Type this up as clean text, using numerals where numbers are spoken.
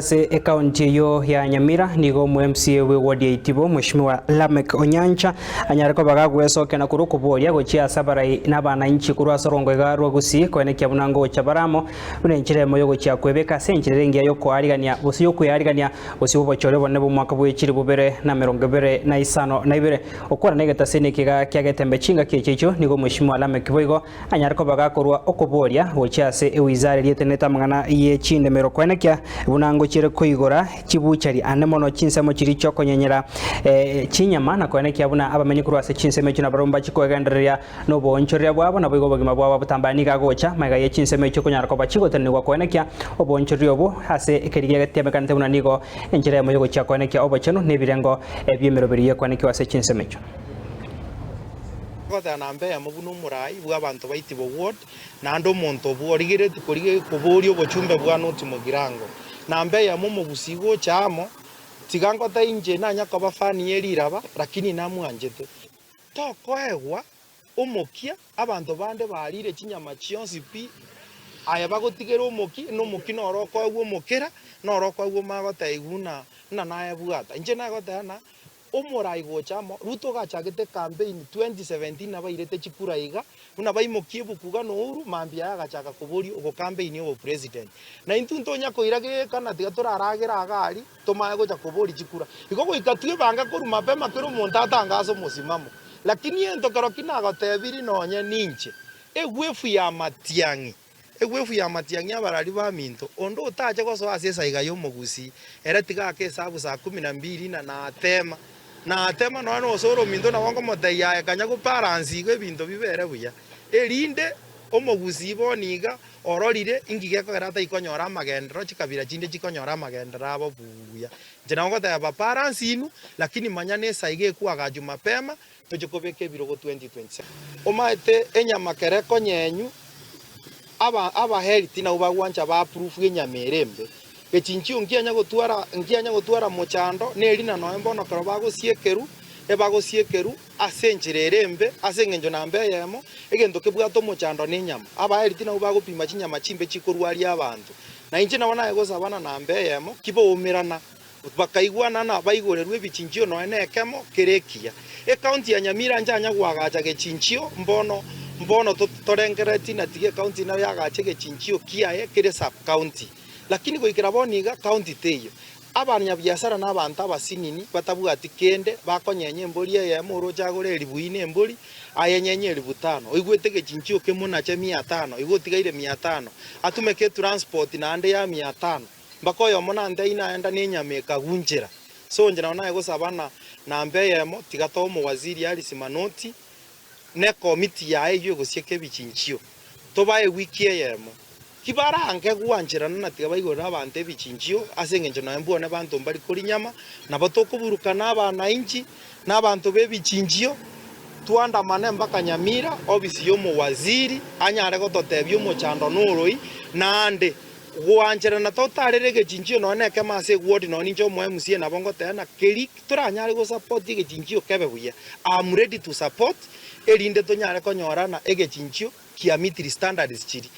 Se kaunti yo ya Nyamira nigo mu MCA we ward ya Itibo Mheshimiwa Lamek Onyancha anyariko bagagwesoke na kurukuboria gochia sabarai n'abananchi kurwa sorongo igarwa gusi kwene kyabunango chabaramo unenchire moyo gochia kwebeka senchire ngia yo kwarigania busiyo kuyarigania busiyo bochore bonne bu mwaka bw'ekiri bubere na 2025 okora negeta sene kiga kyagetembe chinga kichecho nigo Mheshimiwa Lamek boigo anyariko bagakorwa okuboria gochia se ewizare lieteneta mangana ye chinde mero kwene kya bunango chire kuigora chibuchari anemono chinsemo chiri chokonyenyera chinyama na kwene kyabuna abamenyi kurwa se chinsemo china baromba chikogenderia no bonchoria bwabo na bwigo bagima bwabo butambani gagocha mega ye chinsemo chokonyara ko bachigotene kwa kwene kya obonchorio bo hase ekeriye gateme kante una nigo enjere moyo gocha kwene kya obocheno nebirengo ebyemero kwene kya se chinsemo cho gota nambe ya mubuno murai bwa bantu baiti bo ward na ndo monto bo rigere tukorige kuborio bochumbe bwa noti mugirango nambe ya mumu busigo chamo tigango ta inje na nyaka bafani yeriraba lakini namwanjete tokoegwa umukia abantu bande barire chinyama chionsi pi aya bagotigera umuki no muki no roko egwo mukera no roko egwo magota iguna na naye bwata inje na gota na umurai gochamo ruto gachagete campaign 2017 na bairete chikura iga una baimokie bukuga no uru mambia agachaka kuburi ugo campaign yo president na intunto nyako irage kana tiga turaragera agari tomaye gocha kuburi chikura igogo ikatue banga koru mapema kero montata ngaso musimamo lakini ento karo kinago tebiri nonye ninche egwefu ya matiangi abarari ba minto ondo utaje goso asesa iga yo mugusi era tiga ke sabu saa 12 na atema no soro minto na wango modaya kanya go balance go binto bibere buya erinde omugusi boniga ororire ingige ko garata ikonyora amagendero chikabira chinde chikonyora amagendero abo buya jena ngo ta ba balance inu lakini manyane saige ku agaju mapema tojokobeke birogo 2027 omaete enyama kere konyenyu aba health na ubagwancha ba proof enyamerembe echinchio ngianya gotwara mochando neri na noembo no karo bagosiekeru asenchererembe asengenjo nambe yemo egento kebwato mochando nenyama aba health na ubagopima chinyama chimbe chikorwari abantu na inje nabona egosabana nambe yemo kibo umirana bakaigwana na baigorerwe ebichinchio no enekemo kerekia county ya Nyamira njanya gwagacha gechinchio mbono torengereti na tige county na yagache gechinchio kiaye kire sub county lakini goikira boniga county teyo abanya biashara n'abantu abasinini batabwati kende bakonyenye embori ya muro jagore elibuine embori ayenyenye 1500 oigwete gechinchio kemuna cha 500 igotigaire 500 atumeke transport na ande ya 500 bakoyo mona ande inaenda nenyameka gunjera so njana naye gosabana na mbe yemo tigato mu waziri ali simanoti ne committee yae yo gosieke bichinchio tobaye wiki yemo kibara ange gwanjira na tiga baigora abante bichinchio asengenjo na mbone bantu mbali kuri nyama na batokuburuka n'abana inchi n'abantu be bichinchio tuanda mane mpaka Nyamira obisi yo mu waziri anyare gototebyo mu chando nuroi nande gwanjira na totarere gechinchio no neke mase ward no ninjo mu MCA na bongo tena keri turanyare go support gechinchio kebe buya I'm ready to support erinde tonyare konyorana egechinchio kia mitri standards chiri